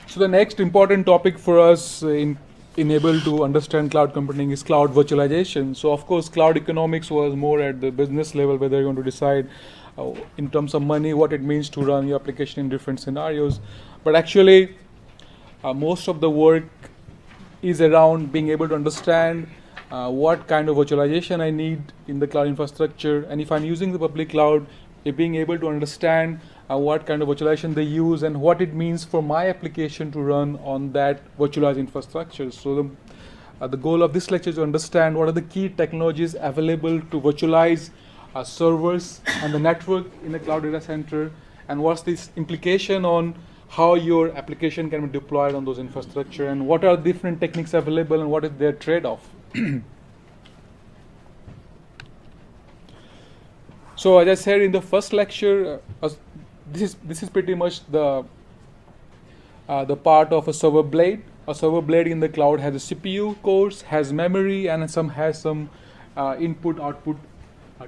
So the next important topic for us in able to understand cloud computing is cloud virtualization. So of course, cloud economics was more at the business level, whether you're going to decide in terms of money what it means to run your application in different scenarios. But actually, most of the work is around being able to understand what kind of virtualization I need in the cloud infrastructure, and if I'm using the public cloud, being able to understand what kind of virtualization they use and what it means for my application to run on that virtualized infrastructure. So the goal of this lecture is to understand what are the key technologies available to virtualize servers and the network in a cloud data center, and what's this implication on how your application can be deployed on those infrastructure, and what are different techniques available and what is their trade-off. So as I said in the first lecture, this is pretty much the part of a server blade. A server blade in the cloud has a CPU cores, has memory, and has some input-output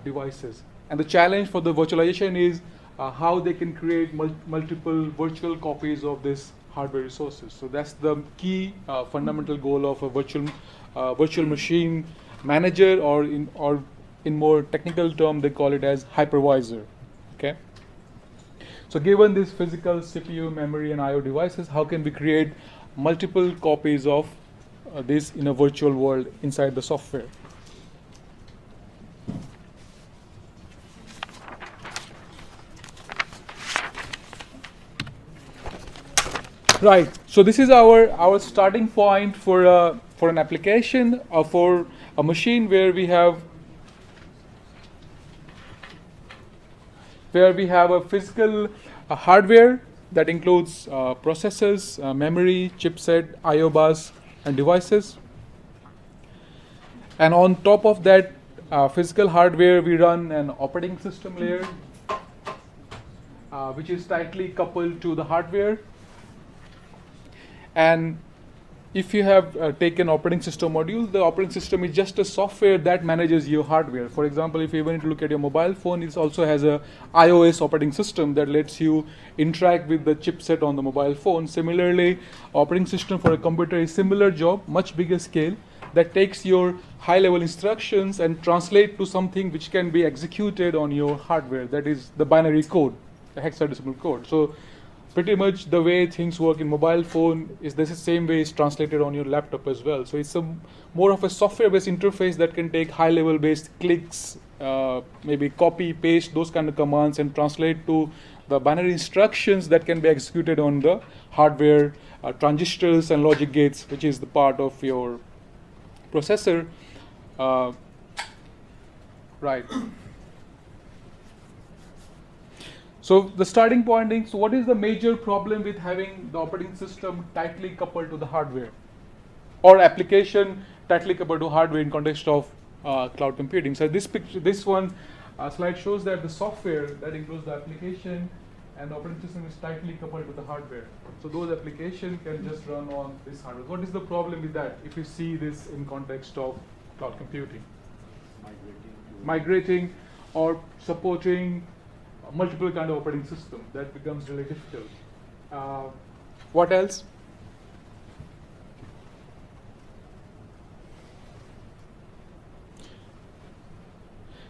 devices. And the challenge for the virtualization is how they can create multiple virtual copies of this hardware resources. So that's the key fundamental goal of a virtual machine manager, or in more technical term, they call it as hypervisor. Okay. So given this physical CPU, memory, and I/O devices, how can we create multiple copies of this in a virtual world inside the software? Right. So this is our starting point for an application or for a machine where we have a physical hardware that includes processors, memory, chipset, I/O bus, and devices. And on top of that physical hardware, we run an operating system layer, which is tightly coupled to the hardware. And if you have taken operating system module, the operating system is just a software that manages your hardware. For example, if you want to look at your mobile phone, it also has a iOS operating system that lets you interact with the chipset on the mobile phone. Similarly, operating system for a computer is similar job, much bigger scale, that takes your high-level instructions and translate to something which can be executed on your hardware. That is the binary code, the hexadecimal code. So pretty much the way things work in mobile phone is the same way it's translated on your laptop as well. So it's more of a software-based interface that can take high-level based clicks, maybe copy, paste, those kind of commands, and translate to the binary instructions that can be executed on the hardware, transistors and logic gates, which is the part of your processor. Right. So the starting point is, so what is the major problem with having the operating system tightly coupled to the hardware, or application tightly coupled to hardware in context of cloud computing? So this slide shows that the software that includes the application and the operating system is tightly coupled to the hardware. So those applications can just run on this hardware. What is the problem with that if you see this in context of cloud computing? Migrating or supporting multiple kind of operating system, that becomes really difficult. What else?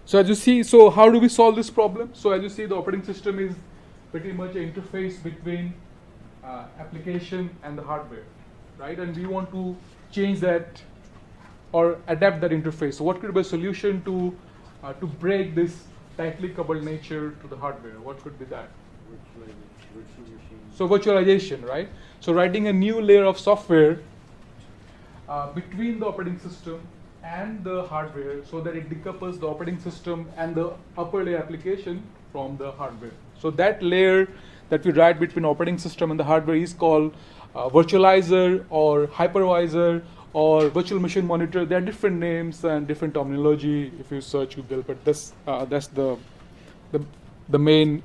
So as you see, so how do we solve this problem? So as you see, the operating system is pretty much an interface between application and the hardware, right? And we want to change that or adapt that interface. So what could be a solution to break this tightly coupled nature to the hardware? What could be that? So virtualization, right? So writing a new layer of software between the operating system and the hardware so that it decouples the operating system and the upper layer application from the hardware. So that layer that we write between operating system and the hardware is called virtualizer or hypervisor or virtual machine monitor. There are different names and different terminology if you search Google, but that's the main.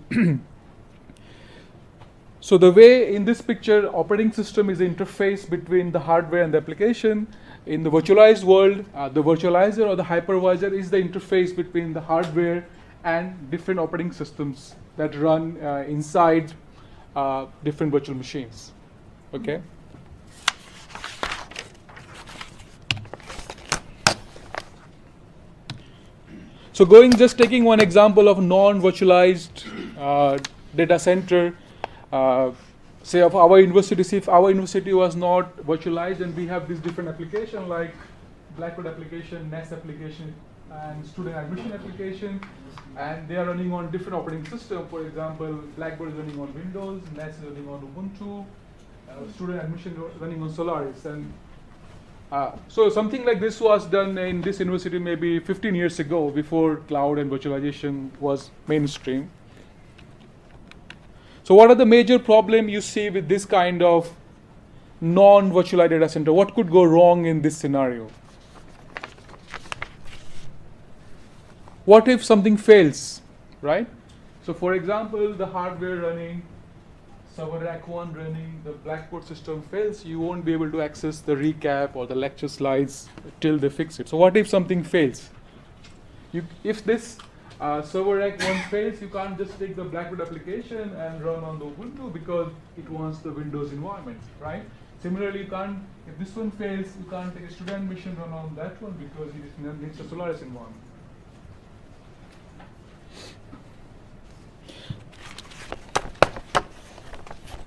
So the way in this picture, operating system is the interface between the hardware and the application. In the virtualized world, the virtualizer or the hypervisor is the interface between the hardware and different operating systems that run inside different virtual machines. Okay. So just taking one example of non-virtualized data center, say of our university. See, if our university was not virtualized, and we have these different applications like Blackboard application, NES application, and student admission application, and they are running on different operating systems. For example, Blackboard is running on Windows, NES is running on Ubuntu, student admission running on Solaris, and so something like this was done in this university maybe 15 years ago, before cloud and virtualization was mainstream. So what are the major problems you see with this kind of non-virtualized data center? What could go wrong in this scenario? What if something fails, right? So for example, the hardware running, server rack 1 running, the Blackboard system fails, you won't be able to access the recap or the lecture slides till they fix it. So what if something fails? If this server rack 1 fails, you can't just take the Blackboard application and run on the Ubuntu because it wants the Windows environment, right? Similarly, if this one fails, you can't take a student admission run on that one because it needs a Solaris environment.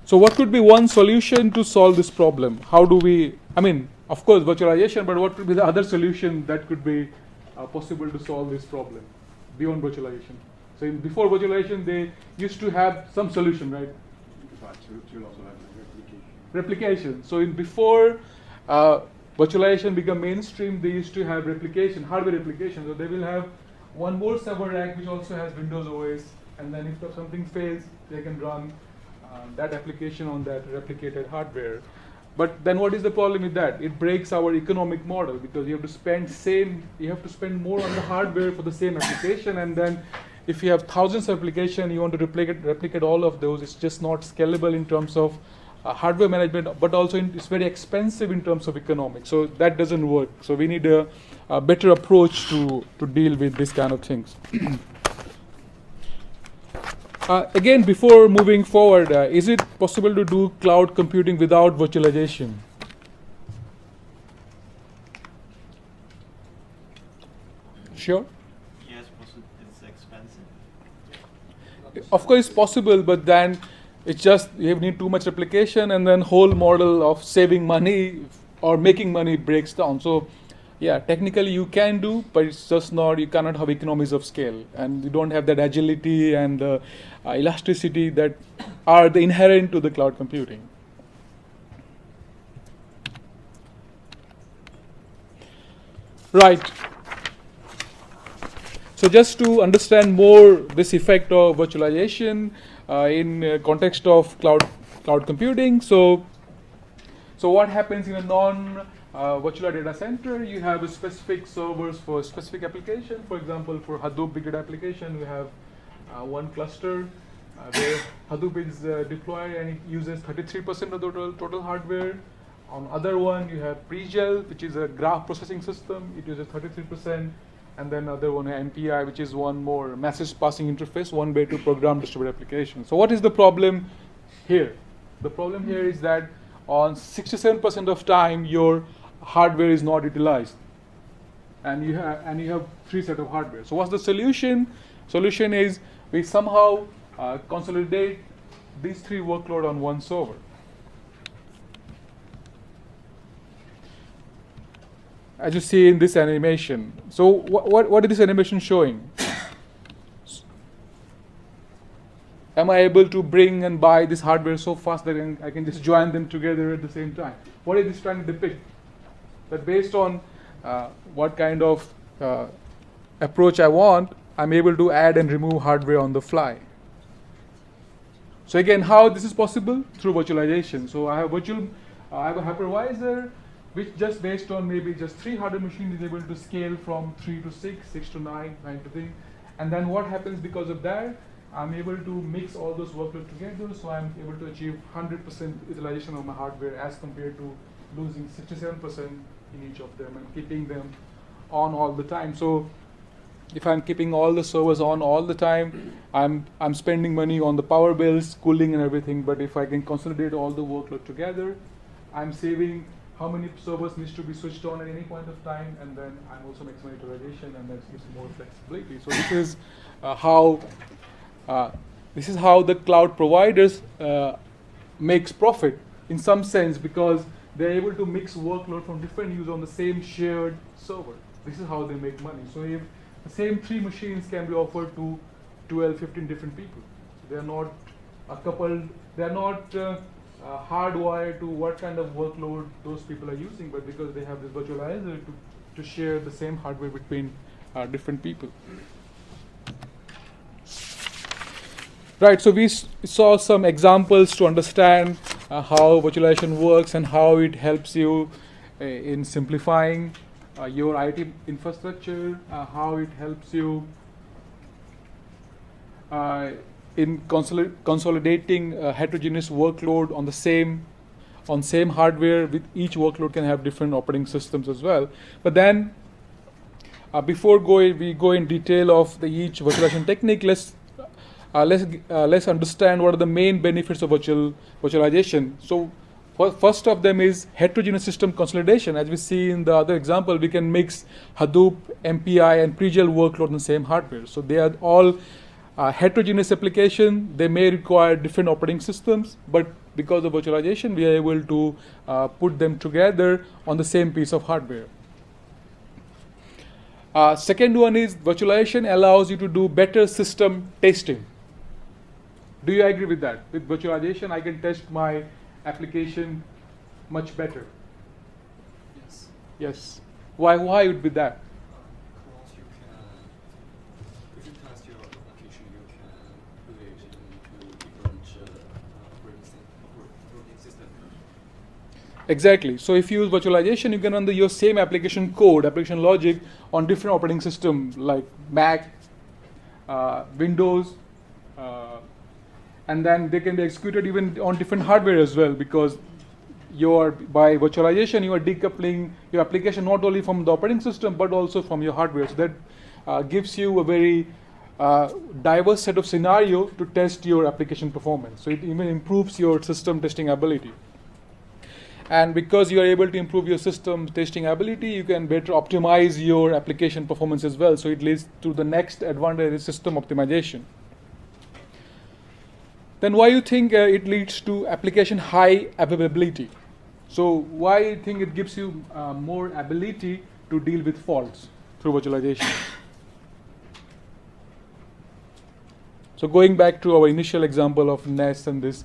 So what could be one solution to solve this problem? How do we, of course, virtualization, but what could be the other solution that could be possible to solve this problem beyond virtualization? So before virtualization, they used to have some solution, right? Replication. So before virtualization became mainstream, they used to have replication, hardware replication. So they will have one more server rack which also has Windows OS, and then if something fails, they can run that application on that replicated hardware. But then what is the problem with that? It breaks our economic model because you have to spend more on the hardware for the same application, and then if you have thousands of applications, you want to replicate all of those, it's just not scalable in terms of hardware management, but also it's very expensive in terms of economics. So that doesn't work. So we need a better approach to deal with this kind of things. Again, before moving forward, is it possible to do cloud computing without virtualization? Sure? Yes, it's expensive. Of course, it's possible, but then it's just you need too much replication, and then whole model of saving money or making money breaks down. So yeah, technically you can do, but it's just not, you cannot have economies of scale, and you don't have that agility and elasticity that are the inherent to the cloud computing. Right. So just to understand more this effect of virtualization in context of cloud computing. So what happens in a virtual data center? You have specific servers for specific application. For example, for Hadoop big data application, we have one cluster where Hadoop is deployed and it uses 33% of the total hardware. On other one, you have Pregel, which is a graph processing system. It uses 33%. And then other one, MPI, which is one more message passing interface, one way to program distributed applications. So what is the problem here? The problem here is that on 67% of time, your hardware is not utilized, and you have three sets of hardware. So what's the solution? Solution is we somehow consolidate these three workloads on one server. As you see in this animation. So what is this animation showing? Am I able to bring and buy this hardware so fast that I can just join them together at the same time? What is this trying to depict? That based on what kind of approach I want, I'm able to add and remove hardware on the fly. So again, how this is possible? Through virtualization. So I have a hypervisor which just based on maybe just 3 hardware machines is able to scale from 3 to 6, 6 to 9, 9 to 3. And then what happens because of that? I'm able to mix all those workloads together, so I'm able to achieve 100% utilization of my hardware as compared to losing 67% in each of them and keeping them on all the time. So if I'm keeping all the servers on all the time, I'm spending money on the power bills, cooling and everything. But if I can consolidate all the workload together, I'm saving how many servers needs to be switched on at any point of time, and then I'm also maximizing utilization, and that gives more flexibility. So this is how the cloud providers makes profit in some sense, because they're able to mix workload from different users on the same shared server. This is how they make money. So if the same 3 machines can be offered to 12, 15 different people. They're not a couple, they're not hardwired to what kind of workload those people are using, but because they have this virtualizer to share the same hardware between different people. Right, so we saw some examples to understand how virtualization works and how it helps you in simplifying your IT infrastructure, how it helps you in consolidating heterogeneous workload on the same hardware. With each workload can have different operating systems as well. But then, before we go in detail of each virtualization technique, let's understand what are the main benefits of virtualization. So, first of them is heterogeneous system consolidation. As we see in the other example, we can mix Hadoop, MPI, and pre-gel workload on the same hardware. So they are all heterogeneous application. They may require different operating systems, but because of virtualization, we are able to put them together on the same piece of hardware. Second one is virtualization allows you to do better system testing. Do you agree with that? With virtualization, I can test my application much better. Yes. Yes. Why would be that? Because you can, if you test your application, you can put it into different operating system. Exactly. So if you use virtualization, you can run your same application code, application logic on different operating systems like Mac, Windows, and then they can be executed even on different hardware as well, because by virtualization you are decoupling your application not only from the operating system but also from your hardware. So that gives you a very diverse set of scenario to test your application performance. So it even improves your system testing ability. And because you are able to improve your system testing ability, you can better optimize your application performance as well. So it leads to the next advantage is system optimization. Then why you think it leads to application high availability? So why you think it gives you more ability to deal with faults through virtualization? So going back to our initial example of NES and this,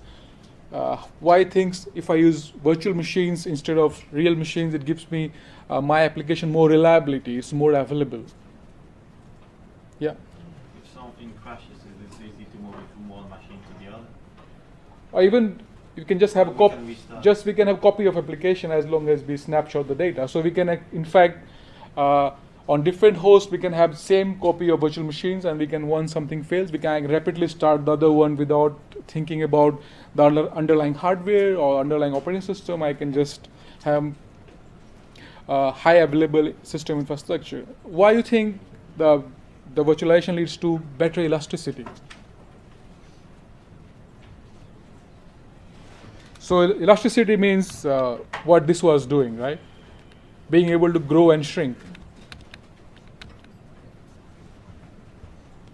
why things if I use virtual machines instead of real machines, it gives me my application more reliability, it's more available. Yeah. If something crashes, it's easy to move it from one machine to the other. Or even you can just have a copy. We can have a copy of application as long as we snapshot the data. So we can, in fact, on different hosts, we can have same copy of virtual machines, and we can, once something fails, we can rapidly start the other one without thinking about the underlying hardware or underlying operating system. I can just have high available system infrastructure. Why do you think the virtualization leads to better elasticity? So elasticity means what this was doing, right? Being able to grow and shrink.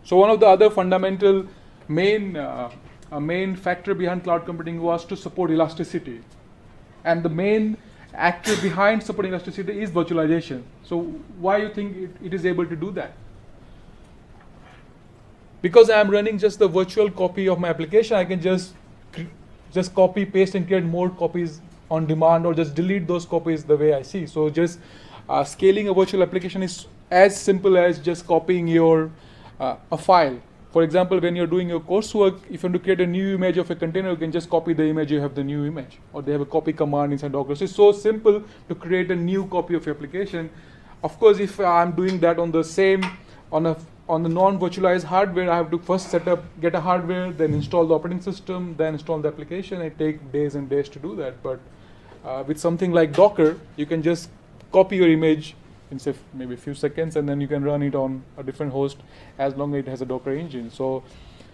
So one of the other fundamental main factor behind cloud computing was to support elasticity. And the main actor behind supporting elasticity is virtualization. So why do you think it is able to do that? Because I am running just the virtual copy of my application, I can just copy, paste, and create more copies on demand, or just delete those copies the way I see. So just scaling a virtual application is as simple as just copying a file. For example, when you're doing your coursework, if you want to create a new image of a container, you can just copy the image, you have the new image. Or they have a copy command inside Docker. So it's so simple to create a new copy of your application. Of course, if I'm doing that on the non-virtualized hardware, I have to first get a hardware, then install the operating system, then install the application. It takes days and days to do that. But with something like Docker, you can just copy your image, in say maybe a few seconds, and then you can run it on a different host as long as it has a Docker engine. So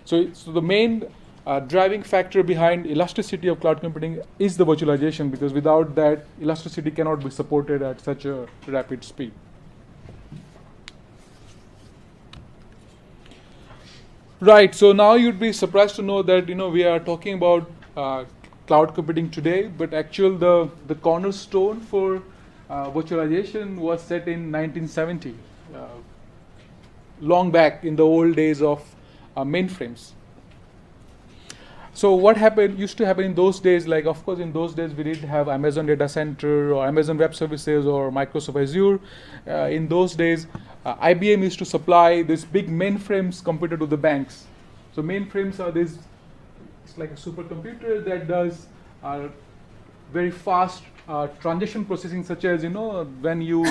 the main driving factor behind elasticity of cloud computing is the virtualization, because without that, elasticity cannot be supported at such a rapid speed. Right. So now you'd be surprised to know that we are talking about cloud computing today, but the cornerstone for virtualization was set in 1970, long back in the old days of mainframes. So what used to happen in those days, like of course in those days we didn't have Amazon Data Center or Amazon Web Services or Microsoft Azure. In those days, IBM used to supply this big mainframes computer to the banks. So mainframes are it's like a supercomputer that does very fast transaction processing, such as when you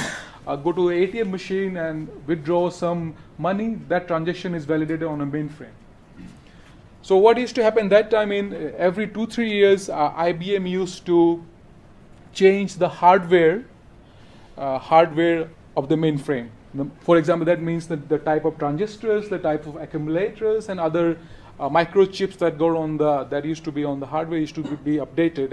go to an ATM machine and withdraw some money, that transaction is validated on a mainframe. So what used to happen that time, every 2-3 years, IBM used to change the hardware of the mainframe. For example, that means that the type of transistors, the type of accumulators, and other microchips that used to be on the hardware used to be updated,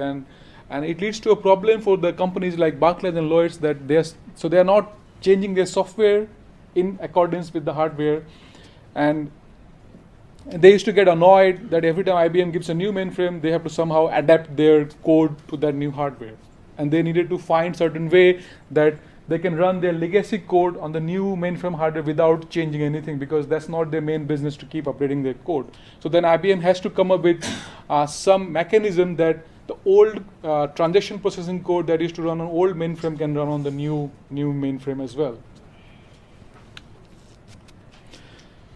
and it leads to a problem for the companies like Barclays and Lloyds that they are not changing their software in accordance with the hardware, and they used to get annoyed that every time IBM gives a new mainframe, they have to somehow adapt their code to that new hardware. And they needed to find certain way that they can run their legacy code on the new mainframe hardware without changing anything, because that's not their main business to keep updating their code. So then IBM has to come up with some mechanism that the old transaction processing code that used to run on old mainframe can run on the new mainframe as well.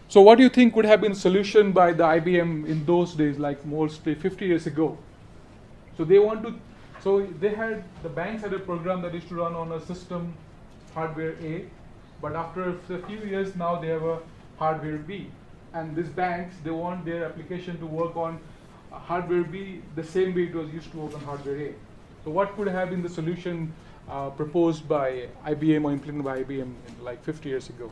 So what do you think would have been a solution by the IBM in those days, like mostly 50 years ago? So the banks had a program that used to run on a system hardware A, but after a few years now they have a hardware B. And these banks, they want their application to work on hardware B the same way it was used to work on hardware A. So what could have been the solution proposed by IBM or implemented by IBM like 50 years ago?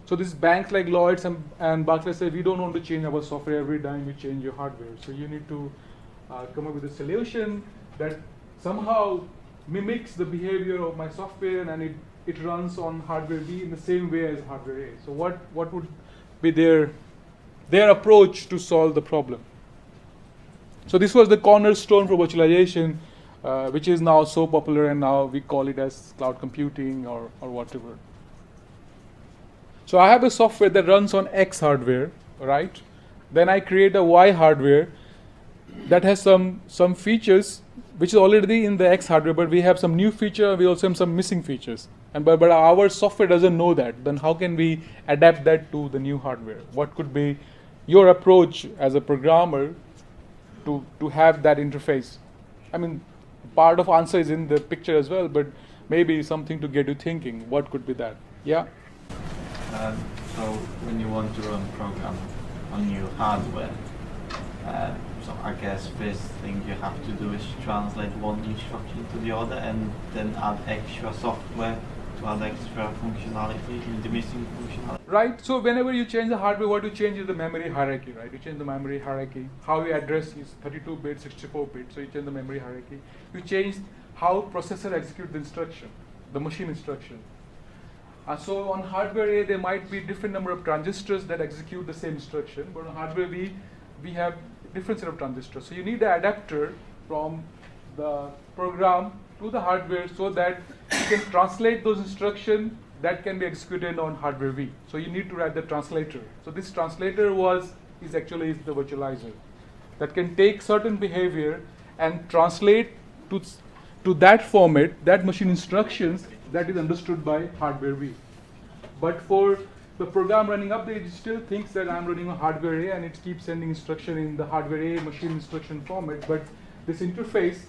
So these banks like Lloyds and Barclays say, we don't want to change our software every time we change your hardware. So you need to come up with a solution that somehow mimics the behavior of my software, and it runs on hardware B in the same way as hardware A. So what would be their approach to solve the problem? So this was the cornerstone for virtualization, which is now so popular, and now we call it as cloud computing or whatever. So I have a software that runs on X hardware, right? Then I create a Y hardware that has some features which is already in the X hardware, but we have some new feature, we also have some missing features. But our software doesn't know that. Then how can we adapt that to the new hardware? What could be your approach as a programmer to have that interface? I mean, part of answer is in the picture as well, but maybe something to get you thinking. What could be that? Yeah? So when you want to run a program on new hardware, so I guess first thing you have to do is translate one instruction to the other, and then add extra software to add extra functionality in the missing functionality. Right. So whenever you change the hardware, what you change is the memory hierarchy, right? You change the memory hierarchy. How you address is 32-bit, 64-bit. So you change the memory hierarchy. You change how processor executes the instruction, the machine instruction. So on hardware A, there might be different number of transistors that execute the same instruction, but on hardware B, we have different set of transistors. So you need an adapter from the program to the hardware so that you can translate those instructions that can be executed on hardware B. So you need to write the translator. So this translator is actually the virtualizer that can take certain behavior and translate to that format, that machine instructions that is understood by hardware B. But for the program running up there, it still thinks that I'm running on hardware A, and it keeps sending instruction in the hardware A machine instruction format. But this interface,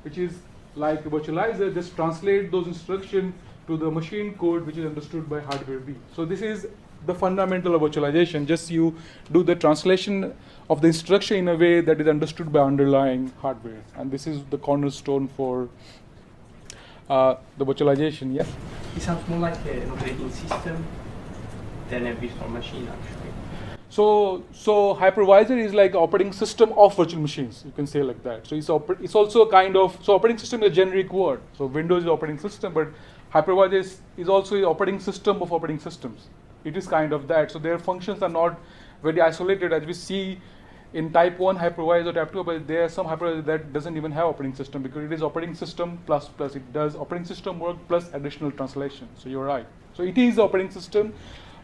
which is like a virtualizer, just translate those instructions to the machine code, which is understood by hardware B. So this is the fundamental of virtualization. Just you do the translation of the instruction in a way that is understood by underlying hardware. And this is the cornerstone for the virtualization. Yeah. It sounds more like an operating system than a virtual machine, actually. So hypervisor is like operating system of virtual machines. You can say like that. So it's also a kind of, so operating system is a generic word. So Windows is operating system, but hypervisor is also an operating system of operating systems. It is kind of that. So their functions are not very isolated as we see in type 1 hypervisor, type 2, but there are some hypervisor that doesn't even have operating system because it is operating system plus it does operating system work plus additional translation. So you're right. So it is operating system,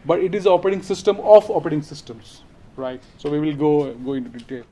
but it is operating system of operating systems, right? So we will go into detail.